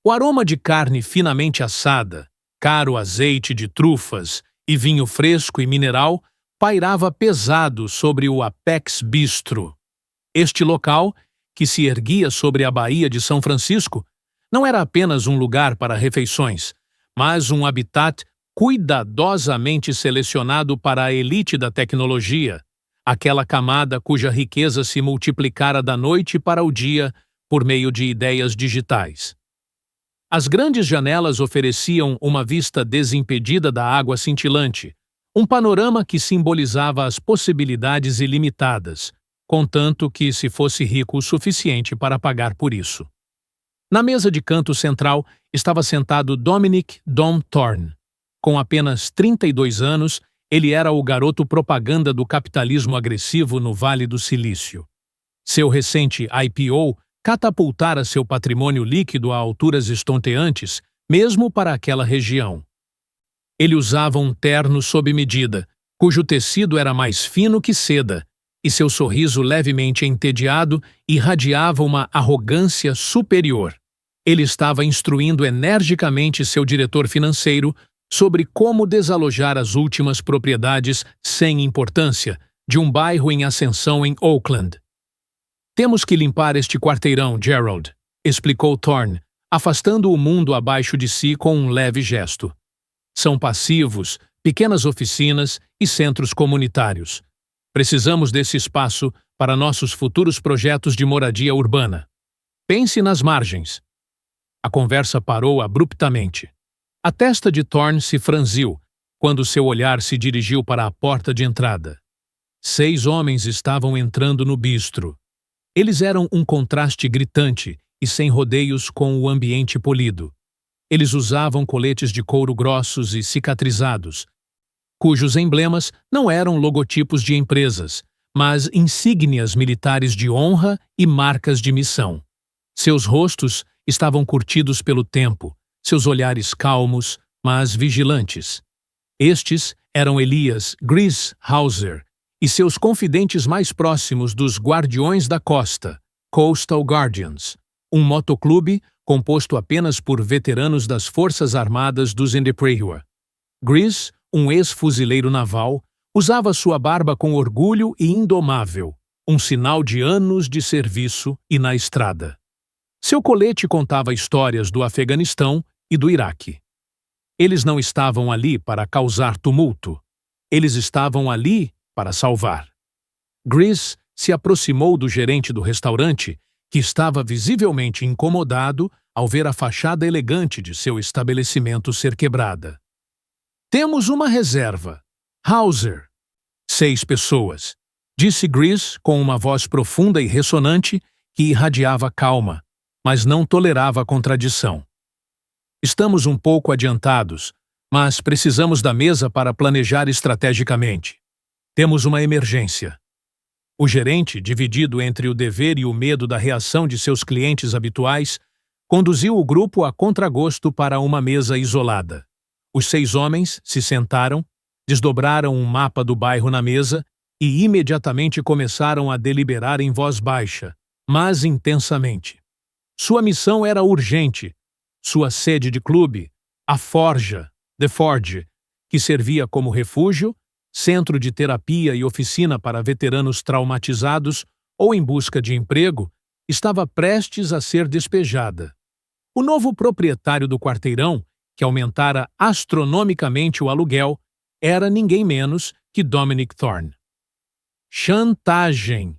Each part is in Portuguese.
O aroma de carne finamente assada, caro azeite de trufas e vinho fresco e mineral pairava pesado sobre o Apex Bistro. Este local, que se erguia sobre a Baía de São Francisco, não era apenas um lugar para refeições, mas um habitat cuidadosamente selecionado para a elite da tecnologia, aquela camada cuja riqueza se multiplicara da noite para o dia por meio de ideias digitais. As grandes janelas ofereciam uma vista desimpedida da água cintilante, um panorama que simbolizava as possibilidades ilimitadas, contanto que se fosse rico o suficiente para pagar por isso. Na mesa de canto central estava sentado Dominic "Dom" Thorne. Com apenas 32 anos, ele era o garoto propaganda do capitalismo agressivo no Vale do Silício. Seu recente IPO catapultara seu patrimônio líquido a alturas estonteantes, mesmo para aquela região. Ele usava um terno sob medida, cujo tecido era mais fino que seda, e seu sorriso levemente entediado irradiava uma arrogância superior. Ele estava instruindo energicamente seu diretor financeiro sobre como desalojar as últimas propriedades sem importância de um bairro em ascensão em Oakland. "Temos que limpar este quarteirão, Gerald", explicou Thorne, afastando o mundo abaixo de si com um leve gesto. "São passivos, pequenas oficinas e centros comunitários. Precisamos desse espaço para nossos futuros projetos de moradia urbana. Pense nas margens." A conversa parou abruptamente. A testa de Thorne se franziu quando seu olhar se dirigiu para a porta de entrada. 6 homens estavam entrando no bistro. Eles eram um contraste gritante e sem rodeios com o ambiente polido. Eles usavam coletes de couro grossos e cicatrizados, cujos emblemas não eram logotipos de empresas, mas insígnias militares de honra e marcas de missão. Seus rostos estavam curtidos pelo tempo, seus olhares calmos, mas vigilantes. Estes eram Elias Gris Hauser e seus confidentes mais próximos dos Guardiões da Costa, Coastal Guardians, um motoclube composto apenas por veteranos das Forças Armadas dos Endeprehua. Gris, um ex-fuzileiro naval, usava sua barba com orgulho e indomável, um sinal de anos de serviço e na estrada. Seu colete contava histórias do Afeganistão e do Iraque. Eles não estavam ali para causar tumulto. Eles estavam ali para salvar. Gris se aproximou do gerente do restaurante, que estava visivelmente incomodado ao ver a fachada elegante de seu estabelecimento ser quebrada. "Temos uma reserva. Hauser." 6 pessoas, disse Gris com uma voz profunda e ressonante que irradiava calma, mas não tolerava a contradição. "Estamos um pouco adiantados, mas precisamos da mesa para planejar estrategicamente. Temos uma emergência." O gerente, dividido entre o dever e o medo da reação de seus clientes habituais, conduziu o grupo a contragosto para uma mesa isolada. Os 6 homens se sentaram, desdobraram um mapa do bairro na mesa e imediatamente começaram a deliberar em voz baixa, mas intensamente. Sua missão era urgente. Sua sede de clube, a Forja, The Forge, que servia como refúgio, centro de terapia e oficina para veteranos traumatizados ou em busca de emprego, estava prestes a ser despejada. O novo proprietário do quarteirão, que aumentara astronomicamente o aluguel, era ninguém menos que Dominic Thorne. "Chantagem.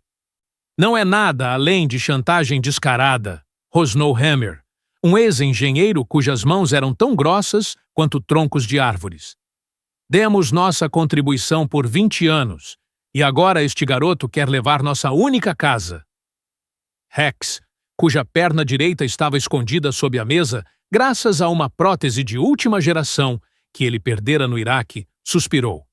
Não é nada além de chantagem descarada", rosnou Hammer, um ex-engenheiro cujas mãos eram tão grossas quanto troncos de árvores. "Demos nossa contribuição por 20 anos, e agora este garoto quer levar nossa única casa." Rex, cuja perna direita estava escondida sob a mesa graças a uma prótese de última geração que ele perdera no Iraque, suspirou.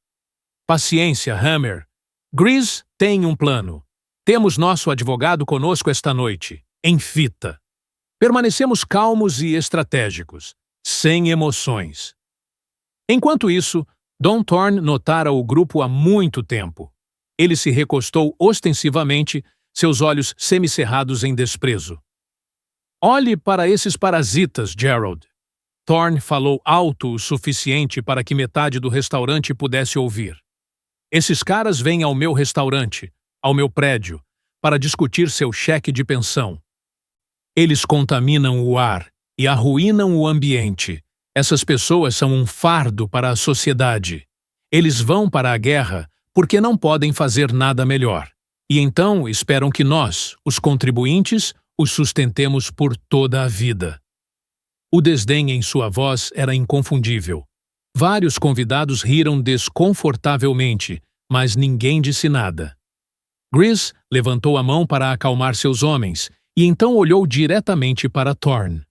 "Paciência, Hammer. Gris tem um plano. Temos nosso advogado conosco esta noite, em fita. Permanecemos calmos e estratégicos, sem emoções." Enquanto isso, Dom Thorne notara o grupo há muito tempo. Ele se recostou ostensivamente, seus olhos semicerrados em desprezo. Olhe para esses parasitas, Gerald. Thorne falou alto o suficiente para que metade do restaurante pudesse ouvir. Esses caras vêm ao meu restaurante, ao meu prédio, para discutir seu cheque de pensão. Eles contaminam o ar e arruinam o ambiente. Essas pessoas são um fardo para a sociedade. Eles vão para a guerra porque não podem fazer nada melhor. E então esperam que nós, os contribuintes, os sustentemos por toda a vida. O desdém em sua voz era inconfundível. Vários convidados riram desconfortavelmente, mas ninguém disse nada. Grizz levantou a mão para acalmar seus homens e então olhou diretamente para Thorne.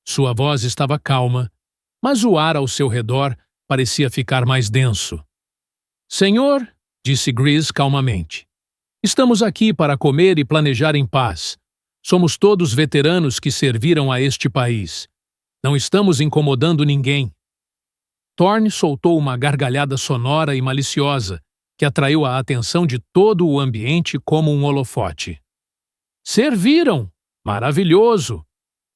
Sua voz estava calma, mas o ar ao seu redor parecia ficar mais denso. Senhor, disse Grizz calmamente, estamos aqui para comer e planejar em paz. Somos todos veteranos que serviram a este país. Não estamos incomodando ninguém. Thorne soltou uma gargalhada sonora e maliciosa que atraiu a atenção de todo o ambiente como um holofote. Serviram! Maravilhoso!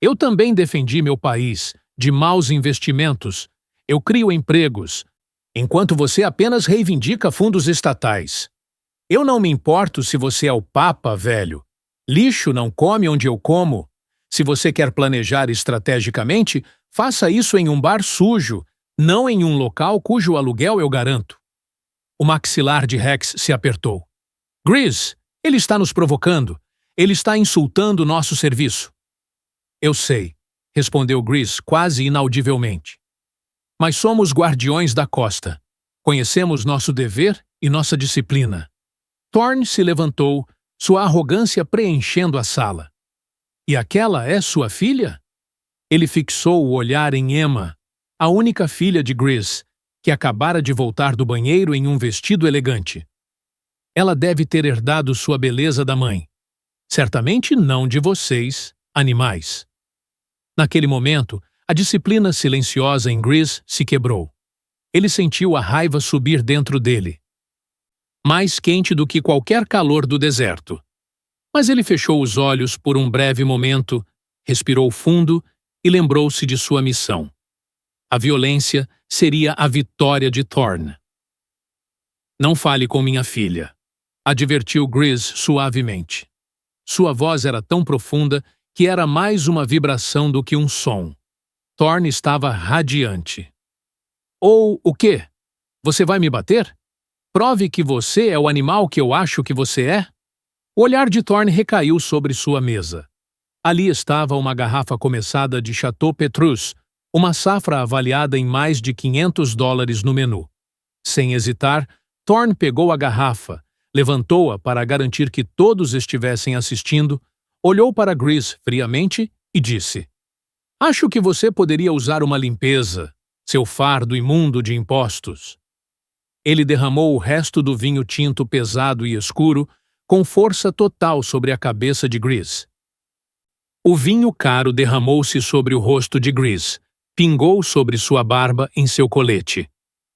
Eu também defendi meu país de maus investimentos. Eu crio empregos, enquanto você apenas reivindica fundos estatais. Eu não me importo se você é o Papa, velho. Lixo não come onde eu como. Se você quer planejar estrategicamente, faça isso em um bar sujo, não em um local cujo aluguel eu garanto. O maxilar de Rex se apertou. Grizz, ele está nos provocando. Ele está insultando nosso serviço. Eu sei, respondeu Grizz quase inaudivelmente. Mas somos guardiões da costa. Conhecemos nosso dever e nossa disciplina. Thorne se levantou, sua arrogância preenchendo a sala. E aquela é sua filha? Ele fixou o olhar em Emma, a única filha de Grizz, que acabara de voltar do banheiro em um vestido elegante. Ela deve ter herdado sua beleza da mãe. Certamente não de vocês, animais. Naquele momento, a disciplina silenciosa em Grizz se quebrou. Ele sentiu a raiva subir dentro dele. Mais quente do que qualquer calor do deserto. Mas ele fechou os olhos por um breve momento, respirou fundo e lembrou-se de sua missão. A violência seria a vitória de Thorne. Não fale com minha filha, advertiu Grizz suavemente. Sua voz era tão profunda que era mais uma vibração do que um som. Thorne estava radiante. Ou o quê? Você vai me bater? Prove que você é o animal que eu acho que você é? O olhar de Thorne recaiu sobre sua mesa. Ali estava uma garrafa começada de Chateau Petrus, uma safra avaliada em mais de $500 no menu. Sem hesitar, Thorne pegou a garrafa, levantou-a para garantir que todos estivessem assistindo, olhou para Grizz friamente e disse: Acho que você poderia usar uma limpeza, seu fardo imundo de impostos. Ele derramou o resto do vinho tinto pesado e escuro com força total sobre a cabeça de Grizz. O vinho caro derramou-se sobre o rosto de Grizz, pingou sobre sua barba em seu colete.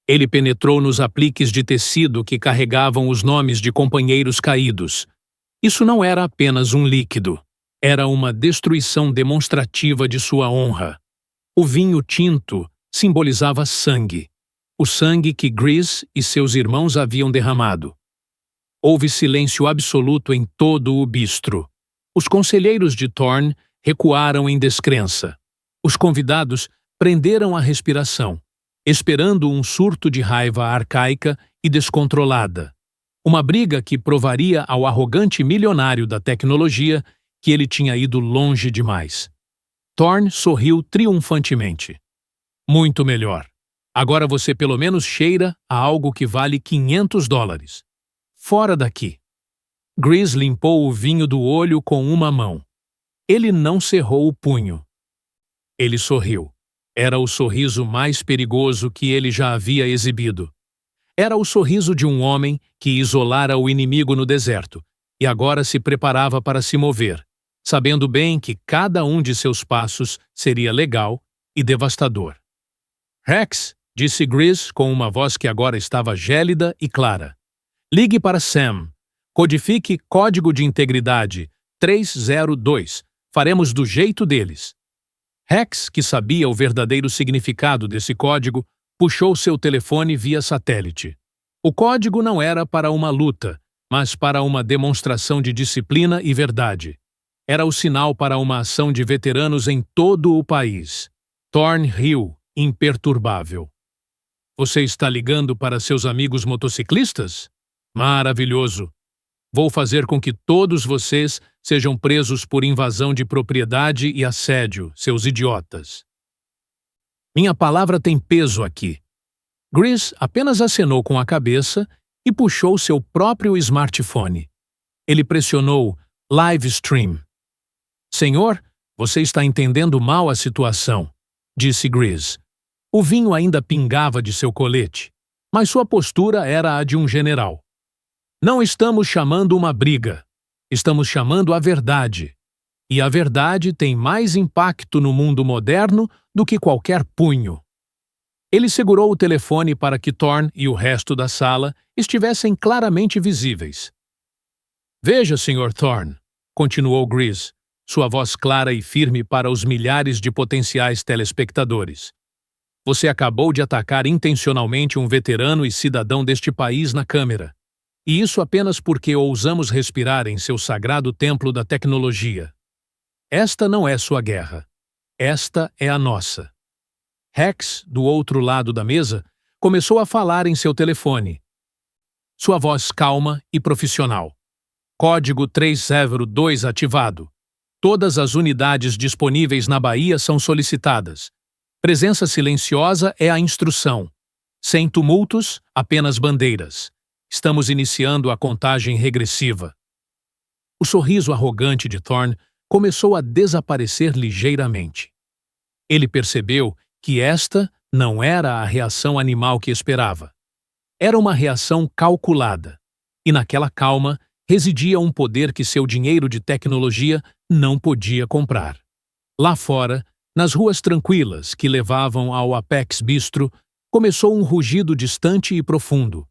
Ele penetrou nos apliques de tecido que carregavam os nomes de companheiros caídos. Isso não era apenas um líquido. Era uma destruição demonstrativa de sua honra. O vinho tinto simbolizava sangue. O sangue que Grizz e seus irmãos haviam derramado. Houve silêncio absoluto em todo o bistro. Os conselheiros de Thorne recuaram em descrença. Os convidados prenderam a respiração, esperando um surto de raiva arcaica e descontrolada. Uma briga que provaria ao arrogante milionário da tecnologia que ele tinha ido longe demais. Thorne sorriu triunfantemente. Muito melhor. Agora você pelo menos cheira a algo que vale $500. Fora daqui. Grizz limpou o vinho do olho com uma mão. Ele não cerrou o punho. Ele sorriu. Era o sorriso mais perigoso que ele já havia exibido. Era o sorriso de um homem que isolara o inimigo no deserto e agora se preparava para se mover, sabendo bem que cada um de seus passos seria legal e devastador. Rex, disse Grizz com uma voz que agora estava gélida e clara. Ligue para Sam. Codifique Código de Integridade 302. Faremos do jeito deles. Rex, que sabia o verdadeiro significado desse código, puxou seu telefone via satélite. O código não era para uma luta, mas para uma demonstração de disciplina e verdade. Era o sinal para uma ação de veteranos em todo o país. Thornhill, imperturbável. Você está ligando para seus amigos motociclistas? Maravilhoso! Vou fazer com que todos vocês sejam presos por invasão de propriedade e assédio, seus idiotas. Minha palavra tem peso aqui. Gris apenas acenou com a cabeça e puxou seu próprio smartphone. Ele pressionou Live Stream. Senhor, você está entendendo mal a situação, disse Gris. O vinho ainda pingava de seu colete, mas sua postura era a de um general. Não estamos chamando uma briga. Estamos chamando a verdade. E a verdade tem mais impacto no mundo moderno do que qualquer punho. Ele segurou o telefone para que Thorne e o resto da sala estivessem claramente visíveis. Veja, Sr. Thorne, continuou Gris, sua voz clara e firme para os milhares de potenciais telespectadores. Você acabou de atacar intencionalmente um veterano e cidadão deste país na câmera. E isso apenas porque ousamos respirar em seu sagrado templo da tecnologia. Esta não é sua guerra. Esta é a nossa. Rex, do outro lado da mesa, começou a falar em seu telefone. Sua voz calma e profissional. Código 302 ativado. Todas as unidades disponíveis na Bahia são solicitadas. Presença silenciosa é a instrução. Sem tumultos, apenas bandeiras. Estamos iniciando a contagem regressiva. O sorriso arrogante de Thorne começou a desaparecer ligeiramente. Ele percebeu que esta não era a reação animal que esperava. Era uma reação calculada. E naquela calma residia um poder que seu dinheiro de tecnologia não podia comprar. Lá fora, nas ruas tranquilas que levavam ao Apex Bistro, começou um rugido distante e profundo.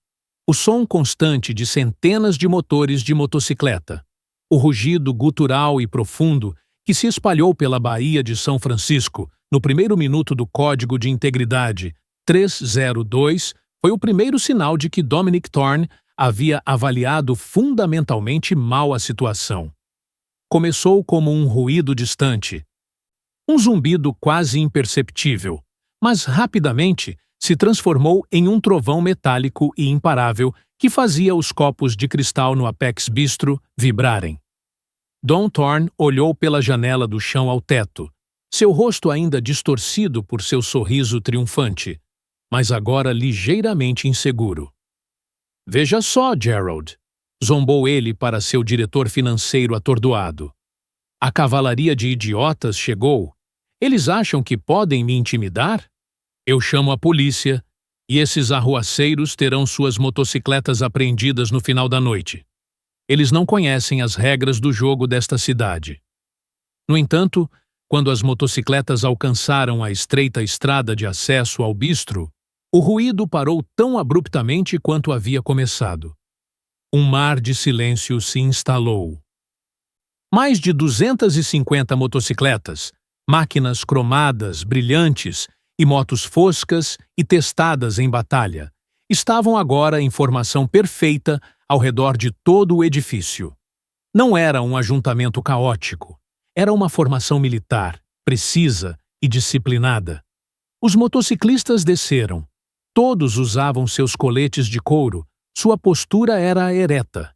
O som constante de centenas de motores de motocicleta. O rugido gutural e profundo que se espalhou pela Baía de São Francisco no primeiro minuto do Código de Integridade 302 foi o primeiro sinal de que Dominic Thorne havia avaliado fundamentalmente mal a situação. Começou como um ruído distante, um zumbido quase imperceptível, mas rapidamente se transformou em um trovão metálico e imparável que fazia os copos de cristal no Apex Bistro vibrarem. Don Thorne olhou pela janela do chão ao teto, seu rosto ainda distorcido por seu sorriso triunfante, mas agora ligeiramente inseguro. Veja só, Gerald, zombou ele para seu diretor financeiro atordoado. A cavalaria de idiotas chegou. Eles acham que podem me intimidar? Eu chamo a polícia, e esses arruaceiros terão suas motocicletas apreendidas no final da noite. Eles não conhecem as regras do jogo desta cidade. No entanto, quando as motocicletas alcançaram a estreita estrada de acesso ao bistro, o ruído parou tão abruptamente quanto havia começado. Um mar de silêncio se instalou. Mais de 250 motocicletas, máquinas cromadas, brilhantes, e motos foscas e testadas em batalha, estavam agora em formação perfeita ao redor de todo o edifício. Não era um ajuntamento caótico, era uma formação militar, precisa e disciplinada. Os motociclistas desceram. Todos usavam seus coletes de couro, sua postura era ereta.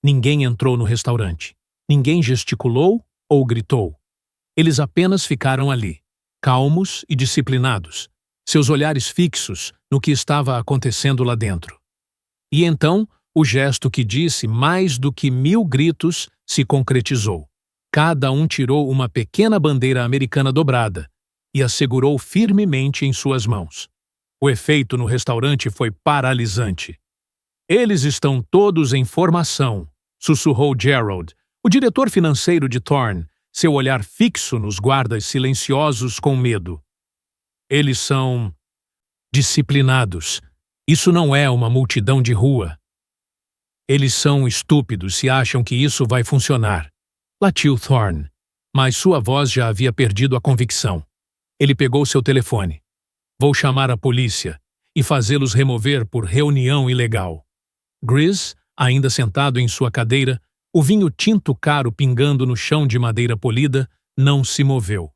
Ninguém entrou no restaurante. Ninguém gesticulou ou gritou. Eles apenas ficaram ali, calmos e disciplinados, seus olhares fixos no que estava acontecendo lá dentro. E então, o gesto que disse mais do que 1000 gritos se concretizou. Cada um tirou uma pequena bandeira americana dobrada e a segurou firmemente em suas mãos. O efeito no restaurante foi paralisante. Eles estão todos em formação, sussurrou Gerald, o diretor financeiro de Thorne, seu olhar fixo nos guardas silenciosos com medo. Eles são disciplinados. Isso não é uma multidão de rua. Eles são estúpidos se acham que isso vai funcionar, latiu Thorne. Mas sua voz já havia perdido a convicção. Ele pegou seu telefone. Vou chamar a polícia e fazê-los remover por reunião ilegal. Grizz, ainda sentado em sua cadeira, o vinho tinto caro pingando no chão de madeira polida, não se moveu.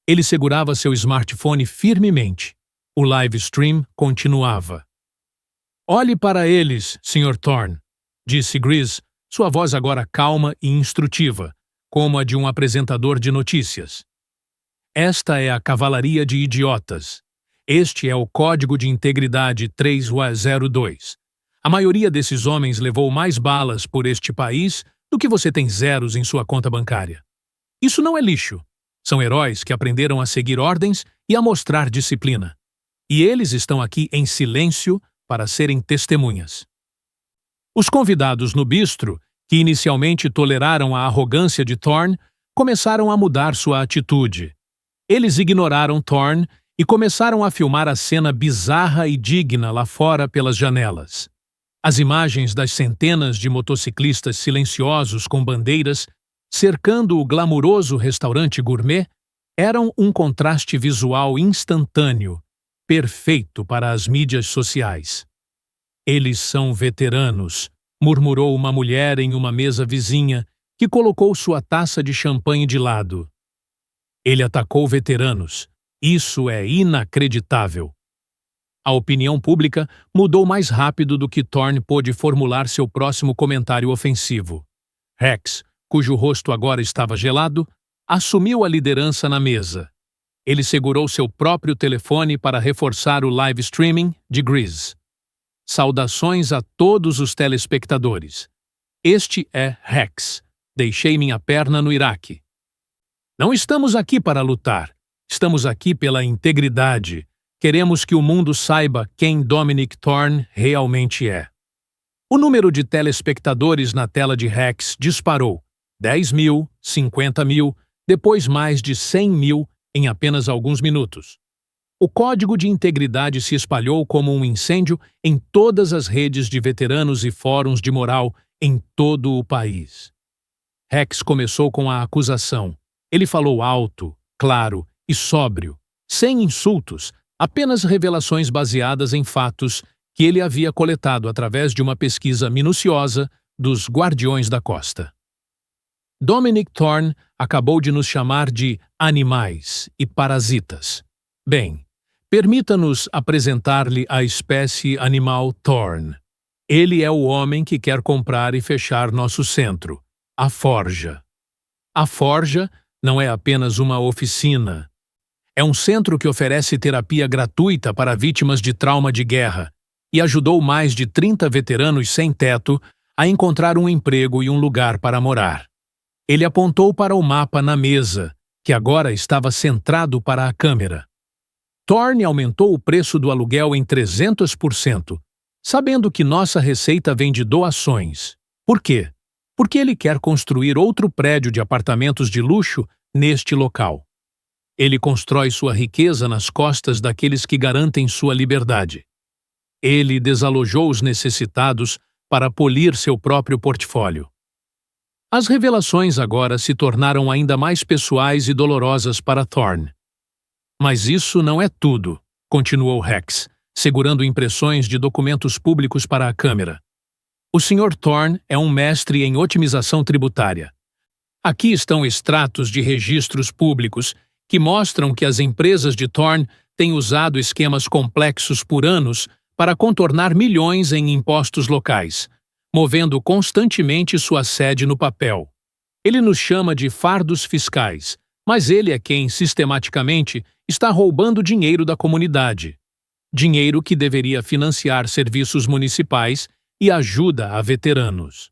Ele segurava seu smartphone firmemente. O live stream continuava. Olhe para eles, Sr. Thorne, disse Grizz, sua voz agora calma e instrutiva, como a de um apresentador de notícias. Esta é a cavalaria de idiotas. Este é o Código de Integridade 302. A maioria desses homens levou mais balas por este país do que você tem zeros em sua conta bancária. Isso não é lixo. São heróis que aprenderam a seguir ordens e a mostrar disciplina. E eles estão aqui em silêncio para serem testemunhas. Os convidados no bistro, que inicialmente toleraram a arrogância de Thorne, começaram a mudar sua atitude. Eles ignoraram Thorne e começaram a filmar a cena bizarra e digna lá fora pelas janelas. As imagens das centenas de motociclistas silenciosos com bandeiras cercando o glamuroso restaurante gourmet eram um contraste visual instantâneo, perfeito para as mídias sociais. Eles são veteranos, murmurou uma mulher em uma mesa vizinha que colocou sua taça de champanhe de lado. Ele atacou veteranos. Isso é inacreditável. A opinião pública mudou mais rápido do que Thorne pôde formular seu próximo comentário ofensivo. Rex, cujo rosto agora estava gelado, assumiu a liderança na mesa. Ele segurou seu próprio telefone para reforçar o live streaming de Grizz. Saudações a todos os telespectadores. Este é Rex. Deixei minha perna no Iraque. Não estamos aqui para lutar. Estamos aqui pela integridade. Queremos que o mundo saiba quem Dominic Thorne realmente é. O número de telespectadores na tela de Rex disparou. 10 mil, 50 mil, depois mais de 100 mil em apenas alguns minutos. O código de integridade se espalhou como um incêndio em todas as redes de veteranos e fóruns de moral em todo o país. Rex começou com a acusação. Ele falou alto, claro e sóbrio, sem insultos, apenas revelações baseadas em fatos que ele havia coletado através de uma pesquisa minuciosa dos Guardiões da Costa. Dominic Thorne acabou de nos chamar de animais e parasitas. Bem, permita-nos apresentar-lhe a espécie animal Thorne. Ele é o homem que quer comprar e fechar nosso centro, a Forja. A Forja não é apenas uma oficina. É um centro que oferece terapia gratuita para vítimas de trauma de guerra e ajudou mais de 30 veteranos sem teto a encontrar um emprego e um lugar para morar. Ele apontou para o mapa na mesa, que agora estava centrado para a câmera. Thorne aumentou o preço do aluguel em 300%, sabendo que nossa receita vem de doações. Por quê? Porque ele quer construir outro prédio de apartamentos de luxo neste local. Ele constrói sua riqueza nas costas daqueles que garantem sua liberdade. Ele desalojou os necessitados para polir seu próprio portfólio. As revelações agora se tornaram ainda mais pessoais e dolorosas para Thorne. Mas isso não é tudo, continuou Rex, segurando impressões de documentos públicos para a câmera. O Sr. Thorne é um mestre em otimização tributária. Aqui estão extratos de registros públicos que mostram que as empresas de Thorne têm usado esquemas complexos por anos para contornar milhões em impostos locais, movendo constantemente sua sede no papel. Ele nos chama de fardos fiscais, mas ele é quem, sistematicamente, está roubando dinheiro da comunidade. Dinheiro que deveria financiar serviços municipais e ajuda a veteranos.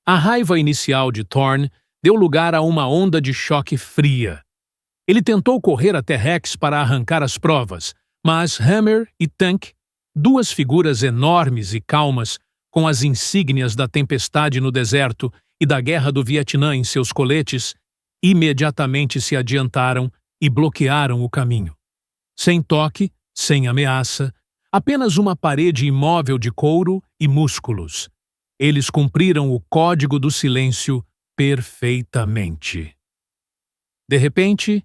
A raiva inicial de Thorne deu lugar a uma onda de choque fria. Ele tentou correr até Rex para arrancar as provas, mas Hammer e Tank, duas figuras enormes e calmas, com as insígnias da tempestade no deserto e da guerra do Vietnã em seus coletes, imediatamente se adiantaram e bloquearam o caminho. Sem toque, sem ameaça, apenas uma parede imóvel de couro e músculos. Eles cumpriram o código do silêncio perfeitamente. De repente,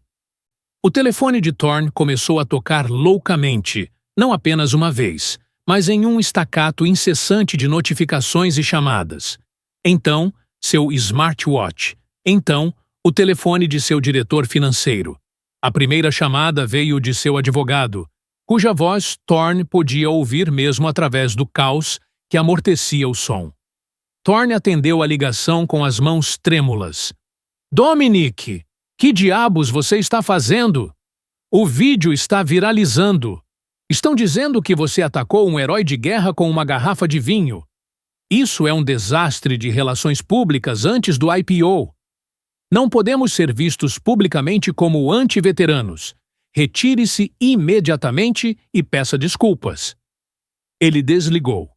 o telefone de Thorne começou a tocar loucamente, não apenas uma vez, mas em um estacato incessante de notificações e chamadas. Então, seu smartwatch. Então, o telefone de seu diretor financeiro. A primeira chamada veio de seu advogado, cuja voz Thorne podia ouvir mesmo através do caos que amortecia o som. Thorne atendeu a ligação com as mãos trêmulas. Dominic, que diabos você está fazendo? O vídeo está viralizando. Estão dizendo que você atacou um herói de guerra com uma garrafa de vinho. Isso é um desastre de relações públicas antes do IPO. Não podemos ser vistos publicamente como anti-veteranos. Retire-se imediatamente e peça desculpas. Ele desligou.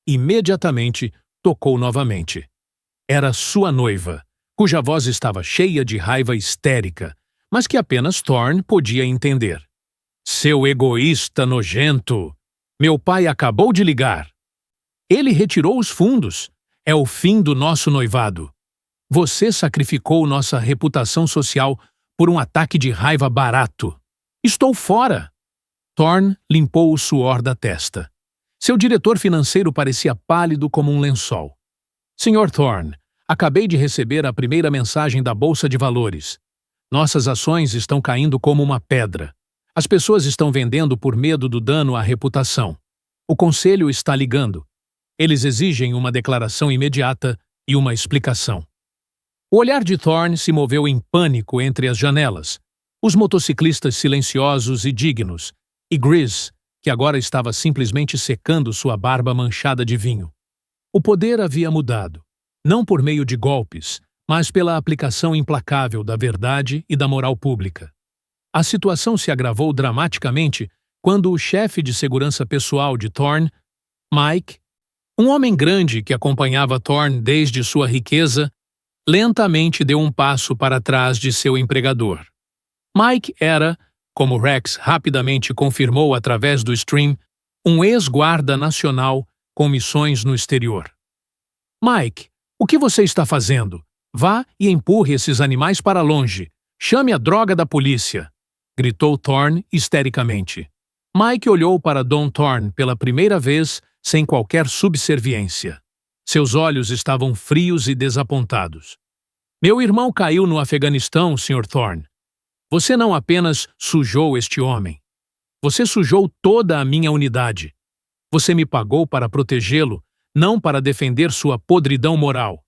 Imediatamente, tocou novamente. Era sua noiva, cuja voz estava cheia de raiva histérica, mas que apenas Thorne podia entender. Seu egoísta nojento! Meu pai acabou de ligar. Ele retirou os fundos. É o fim do nosso noivado. Você sacrificou nossa reputação social por um ataque de raiva barato. Estou fora! Thorne limpou o suor da testa. Seu diretor financeiro parecia pálido como um lençol. Sr. Thorne, acabei de receber a primeira mensagem da Bolsa de Valores. Nossas ações estão caindo como uma pedra. As pessoas estão vendendo por medo do dano à reputação. O conselho está ligando. Eles exigem uma declaração imediata e uma explicação. O olhar de Thorne se moveu em pânico entre as janelas. Os motociclistas silenciosos e dignos, e Gris, que agora estava simplesmente secando sua barba manchada de vinho. O poder havia mudado, não por meio de golpes, mas pela aplicação implacável da verdade e da moral pública. A situação se agravou dramaticamente quando o chefe de segurança pessoal de Thorne, Mike, um homem grande que acompanhava Thorne desde sua riqueza, lentamente deu um passo para trás de seu empregador. Mike era, como Rex rapidamente confirmou através do stream, um ex-guarda nacional com missões no exterior. Mike, o que você está fazendo? Vá e empurre esses animais para longe. Chame a droga da polícia! Gritou Thorne histericamente. Mike olhou para Don Thorne pela primeira vez sem qualquer subserviência. Seus olhos estavam frios e desapontados. Meu irmão caiu no Afeganistão, Sr. Thorne. Você não apenas sujou este homem. Você sujou toda a minha unidade. Você me pagou para protegê-lo, não para defender sua podridão moral.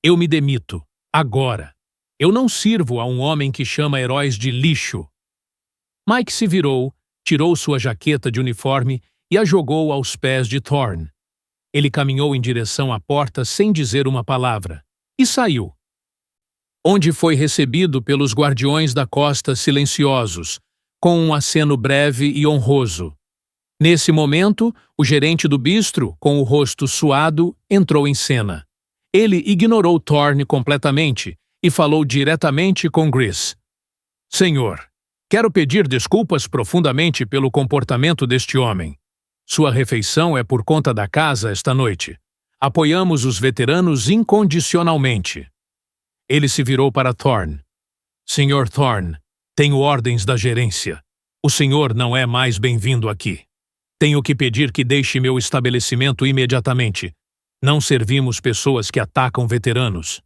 Eu me demito, agora. Eu não sirvo a um homem que chama heróis de lixo. Mike se virou, tirou sua jaqueta de uniforme e a jogou aos pés de Thorne. Ele caminhou em direção à porta sem dizer uma palavra, e saiu. Onde foi recebido pelos guardiões da costa silenciosos, com um aceno breve e honroso. Nesse momento, o gerente do bistro, com o rosto suado, entrou em cena. Ele ignorou Thorne completamente e falou diretamente com Gris. Senhor, quero pedir desculpas profundamente pelo comportamento deste homem. Sua refeição é por conta da casa esta noite. Apoiamos os veteranos incondicionalmente. Ele se virou para Thorne. Sr. Thorne, tenho ordens da gerência. O senhor não é mais bem-vindo aqui. Tenho que pedir que deixe meu estabelecimento imediatamente. Não servimos pessoas que atacam veteranos.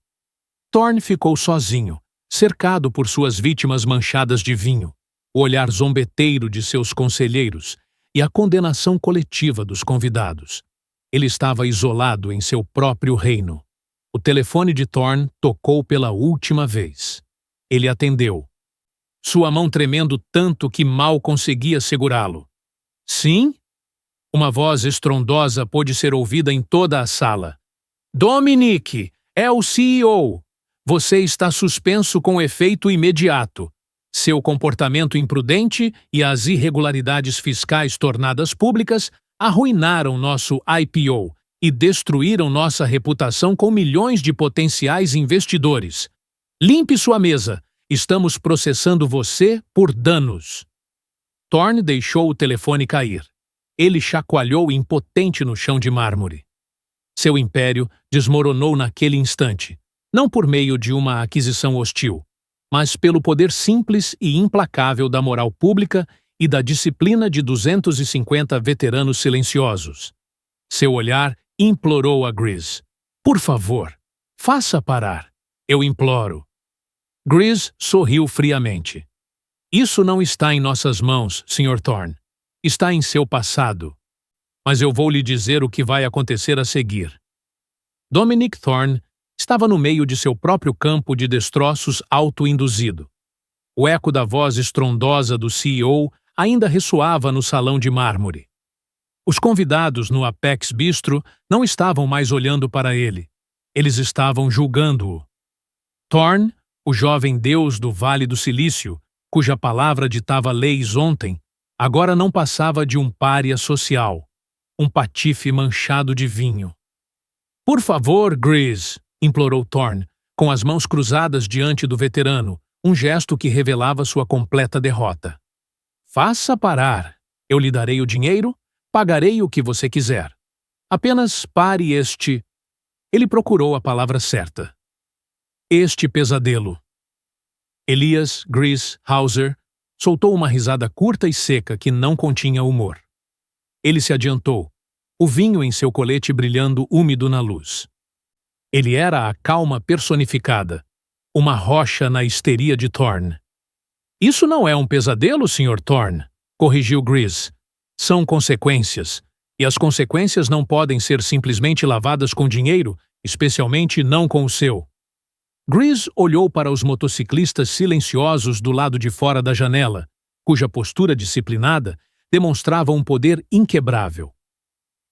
Thorne ficou sozinho, cercado por suas vítimas manchadas de vinho, o olhar zombeteiro de seus conselheiros e a condenação coletiva dos convidados. Ele estava isolado em seu próprio reino. O telefone de Thorne tocou pela última vez. Ele atendeu. Sua mão tremendo tanto que mal conseguia segurá-lo. Sim? Uma voz estrondosa pôde ser ouvida em toda a sala. Dominic, é o CEO. Você está suspenso com efeito imediato. Seu comportamento imprudente e as irregularidades fiscais tornadas públicas arruinaram nosso IPO e destruíram nossa reputação com milhões de potenciais investidores. Limpe sua mesa. Estamos processando você por danos. Thorne deixou o telefone cair. Ele chacoalhou impotente no chão de mármore. Seu império desmoronou naquele instante, não por meio de uma aquisição hostil, mas pelo poder simples e implacável da moral pública e da disciplina de 250 veteranos silenciosos. Seu olhar implorou a Grizz. Por favor, faça parar. Eu imploro. Grizz sorriu friamente. Isso não está em nossas mãos, Sr. Thorne. Está em seu passado. Mas eu vou lhe dizer o que vai acontecer a seguir. Dominic Thorne estava no meio de seu próprio campo de destroços auto-induzido. O eco da voz estrondosa do CEO ainda ressoava no salão de mármore. Os convidados no Apex Bistro não estavam mais olhando para ele. Eles estavam julgando-o. Thorne, o jovem deus do Vale do Silício, cuja palavra ditava leis ontem, agora não passava de um pária social, um patife manchado de vinho. Por favor, Grizz, implorou Thorne, com as mãos cruzadas diante do veterano, um gesto que revelava sua completa derrota. Faça parar. Eu lhe darei o dinheiro, pagarei o que você quiser. Apenas pare este... Ele procurou a palavra certa. Este pesadelo. Elias Grizz Hauser soltou uma risada curta e seca que não continha humor. Ele se adiantou, o vinho em seu colete brilhando úmido na luz. Ele era a calma personificada, uma rocha na histeria de Thorne. Isso não é um pesadelo, Sr. Thorne, corrigiu Grizz. São consequências, e as consequências não podem ser simplesmente lavadas com dinheiro, especialmente não com o seu. Grizz olhou para os motociclistas silenciosos do lado de fora da janela, cuja postura disciplinada demonstrava um poder inquebrável.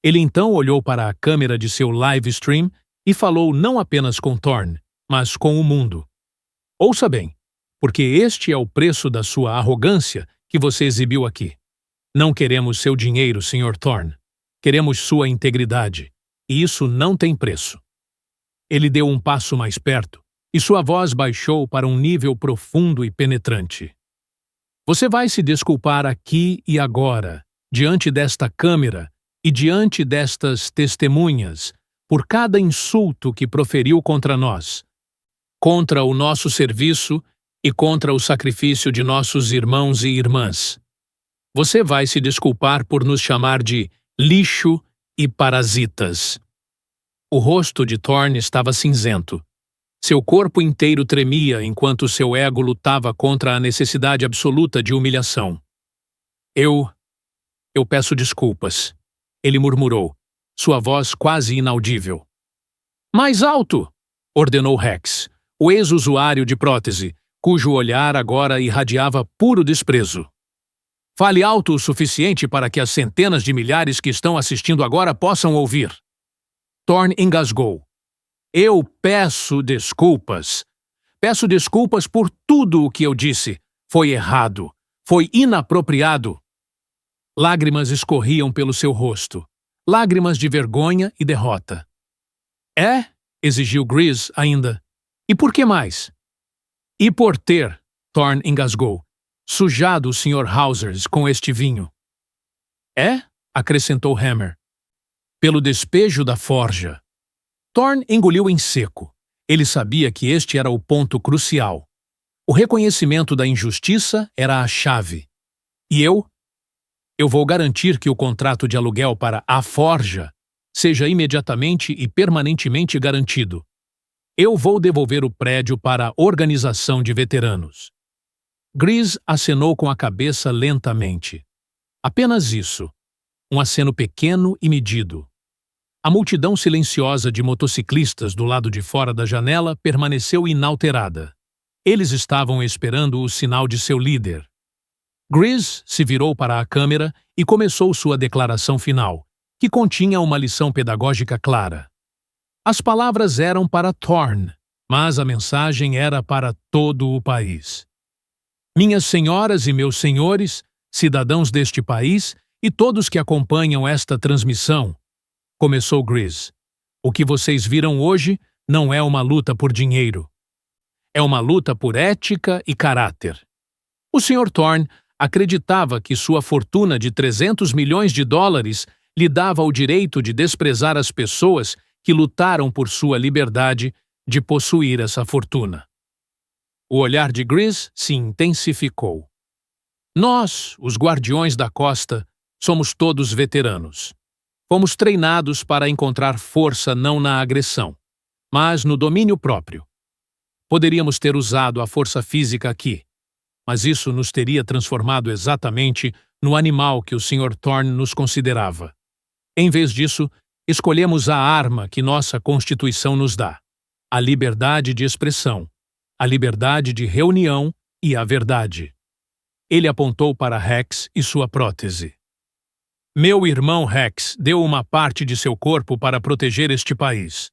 Ele então olhou para a câmera de seu live stream e falou não apenas com Thorne, mas com o mundo. Ouça bem, porque este é o preço da sua arrogância que você exibiu aqui. Não queremos seu dinheiro, Sr. Thorne. Queremos sua integridade, e isso não tem preço. Ele deu um passo mais perto, e sua voz baixou para um nível profundo e penetrante. Você vai se desculpar aqui e agora, diante desta câmera e diante destas testemunhas, por cada insulto que proferiu contra nós, contra o nosso serviço e contra o sacrifício de nossos irmãos e irmãs. Você vai se desculpar por nos chamar de lixo e parasitas. O rosto de Thorne estava cinzento. Seu corpo inteiro tremia enquanto seu ego lutava contra a necessidade absoluta de humilhação. Eu peço desculpas, ele murmurou, sua voz quase inaudível. Mais alto! Ordenou Rex, o ex-usuário de prótese, cujo olhar agora irradiava puro desprezo. Fale alto o suficiente para que as centenas de milhares que estão assistindo agora possam ouvir. Thorne engasgou. Eu peço desculpas. Peço desculpas por tudo o que eu disse. Foi errado. Foi inapropriado. Lágrimas escorriam pelo seu rosto. Lágrimas de vergonha e derrota. É? Exigiu Grizz ainda. E por que mais? E por ter, Thorne engasgou, sujado o Sr. Hausers com este vinho. É? Acrescentou Hammer. Pelo despejo da forja. Thorne engoliu em seco. Ele sabia que este era o ponto crucial. O reconhecimento da injustiça era a chave. E eu vou garantir que o contrato de aluguel para a forja seja imediatamente e permanentemente garantido. Eu vou devolver o prédio para a organização de veteranos. Grizz acenou com a cabeça lentamente. Apenas isso. Um aceno pequeno e medido. A multidão silenciosa de motociclistas do lado de fora da janela permaneceu inalterada. Eles estavam esperando o sinal de seu líder. Grizz se virou para a câmera e começou sua declaração final, que continha uma lição pedagógica clara. As palavras eram para Thorne, mas a mensagem era para todo o país. Minhas senhoras e meus senhores, cidadãos deste país e todos que acompanham esta transmissão, começou Grizz. O que vocês viram hoje não é uma luta por dinheiro. É uma luta por ética e caráter. O Sr. Thorne acreditava que sua fortuna de 300 milhões de dólares lhe dava o direito de desprezar as pessoas que lutaram por sua liberdade de possuir essa fortuna. O olhar de Gris se intensificou. Nós, os guardiões da costa, somos todos veteranos. Fomos treinados para encontrar força não na agressão, mas no domínio próprio. Poderíamos ter usado a força física aqui, mas isso nos teria transformado exatamente no animal que o Sr. Thorne nos considerava. Em vez disso, escolhemos a arma que nossa Constituição nos dá: a liberdade de expressão, a liberdade de reunião e a verdade. Ele apontou para Rex e sua prótese. Meu irmão Rex deu uma parte de seu corpo para proteger este país.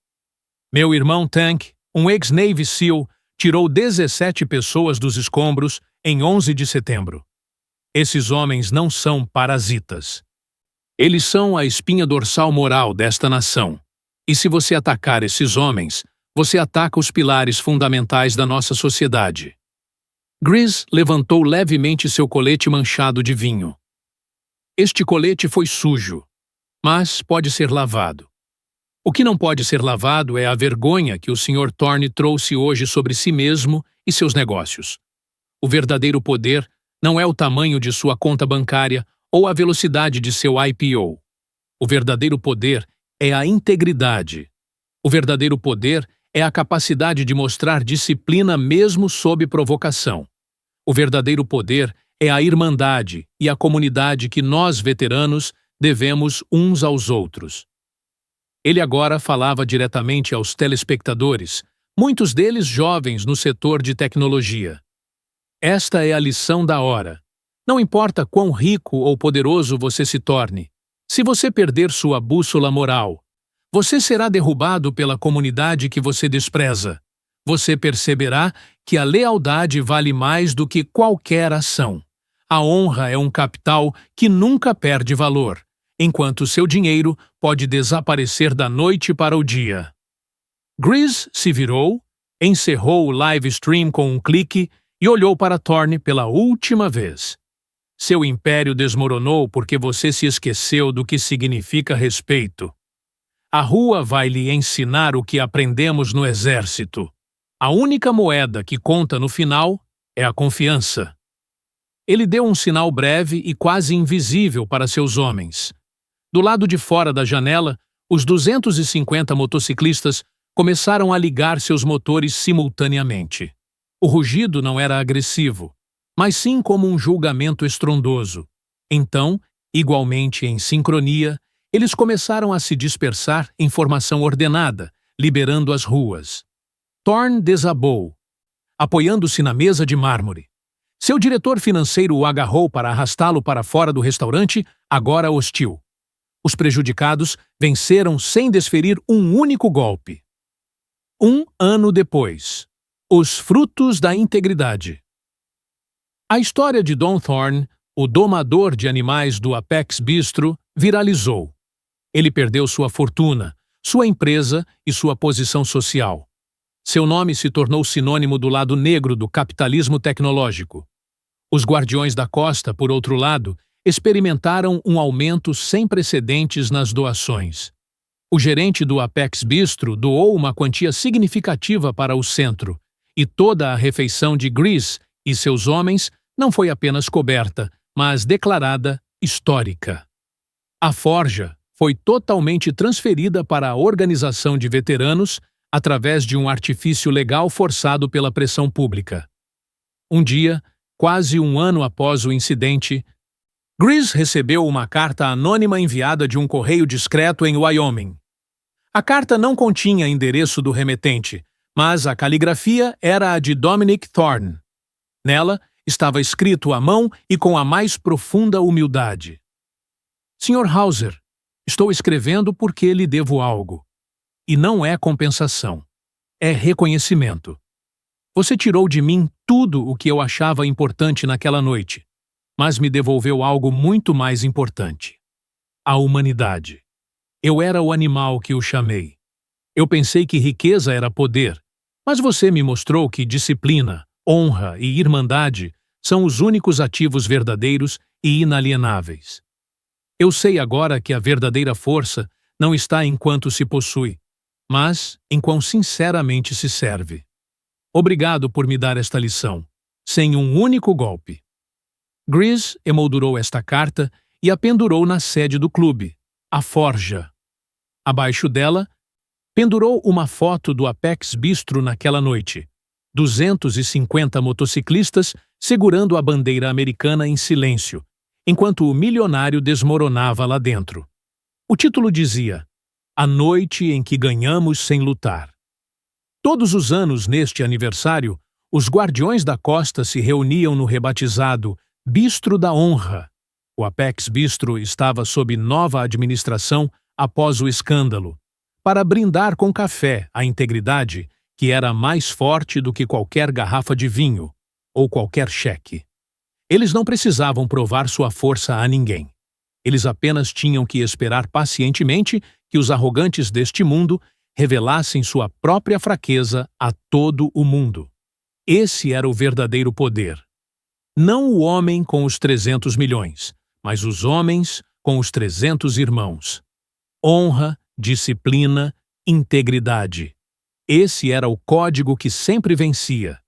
Meu irmão Tank, um ex-Navy SEAL, tirou 17 pessoas dos escombros em 11 de setembro. Esses homens não são parasitas. Eles são a espinha dorsal moral desta nação. E se você atacar esses homens, você ataca os pilares fundamentais da nossa sociedade. Gris levantou levemente seu colete manchado de vinho. Este colete foi sujo, mas pode ser lavado. O que não pode ser lavado é a vergonha que o Sr. Thorne trouxe hoje sobre si mesmo e seus negócios. O verdadeiro poder não é o tamanho de sua conta bancária ou a velocidade de seu IPO. O verdadeiro poder é a integridade. O verdadeiro poder é a capacidade de mostrar disciplina mesmo sob provocação. O verdadeiro poder é a irmandade e a comunidade que nós, veteranos, devemos uns aos outros. Ele agora falava diretamente aos telespectadores, muitos deles jovens no setor de tecnologia. Esta é a lição da hora. Não importa quão rico ou poderoso você se torne, se você perder sua bússola moral, você será derrubado pela comunidade que você despreza. Você perceberá que a lealdade vale mais do que qualquer ação. A honra é um capital que nunca perde valor, enquanto seu dinheiro pode desaparecer da noite para o dia. Gris se virou, encerrou o live stream com um clique e olhou para Thorne pela última vez. Seu império desmoronou porque você se esqueceu do que significa respeito. A rua vai lhe ensinar o que aprendemos no exército. A única moeda que conta no final é a confiança. Ele deu um sinal breve e quase invisível para seus homens. Do lado de fora da janela, os 250 motociclistas começaram a ligar seus motores simultaneamente. O rugido não era agressivo, mas sim como um julgamento estrondoso. Então, igualmente em sincronia, eles começaram a se dispersar em formação ordenada, liberando as ruas. Thorne desabou, apoiando-se na mesa de mármore. Seu diretor financeiro o agarrou para arrastá-lo para fora do restaurante, agora hostil. Os prejudicados venceram sem desferir um único golpe. 1 ano depois. Os frutos da integridade. A história de Don Thorne, o domador de animais do Apex Bistro, viralizou. Ele perdeu sua fortuna, sua empresa e sua posição social. Seu nome se tornou sinônimo do lado negro do capitalismo tecnológico. Os guardiões da costa, por outro lado, experimentaram um aumento sem precedentes nas doações. O gerente do Apex Bistro doou uma quantia significativa para o centro, e toda a refeição de Gris e seus homens não foi apenas coberta, mas declarada histórica. A forja foi totalmente transferida para a organização de veteranos através de um artifício legal forçado pela pressão pública. Um dia, quase um ano após o incidente, Gris recebeu uma carta anônima enviada de um correio discreto em Wyoming. A carta não continha endereço do remetente, mas a caligrafia era a de Dominic Thorne. Nela estava escrito à mão e com a mais profunda humildade. Sr. Hauser, estou escrevendo porque lhe devo algo. E não é compensação. É reconhecimento. Você tirou de mim tudo o que eu achava importante naquela noite, mas me devolveu algo muito mais importante. A humanidade. Eu era o animal que o chamei. Eu pensei que riqueza era poder, mas você me mostrou que disciplina, honra e irmandade são os únicos ativos verdadeiros e inalienáveis. Eu sei agora que a verdadeira força não está em quanto se possui, mas em quão sinceramente se serve. Obrigado por me dar esta lição, sem um único golpe. Gris emoldurou esta carta e a pendurou na sede do clube, a Forja. Abaixo dela, pendurou uma foto do Apex Bistro naquela noite. 250 motociclistas segurando a bandeira americana em silêncio, enquanto o milionário desmoronava lá dentro. O título dizia: A Noite em que Ganhamos Sem Lutar. Todos os anos neste aniversário, os Guardiões da Costa se reuniam no rebatizado Bistro da Honra. O Apex Bistro estava sob nova administração após o escândalo, para brindar com café a integridade que era mais forte do que qualquer garrafa de vinho ou qualquer cheque. Eles não precisavam provar sua força a ninguém. Eles apenas tinham que esperar pacientemente que os arrogantes deste mundo revelassem sua própria fraqueza a todo o mundo. Esse era o verdadeiro poder. Não o homem com os 300 milhões, mas os homens com os 300 irmãos. Honra, disciplina, integridade. Esse era o código que sempre vencia.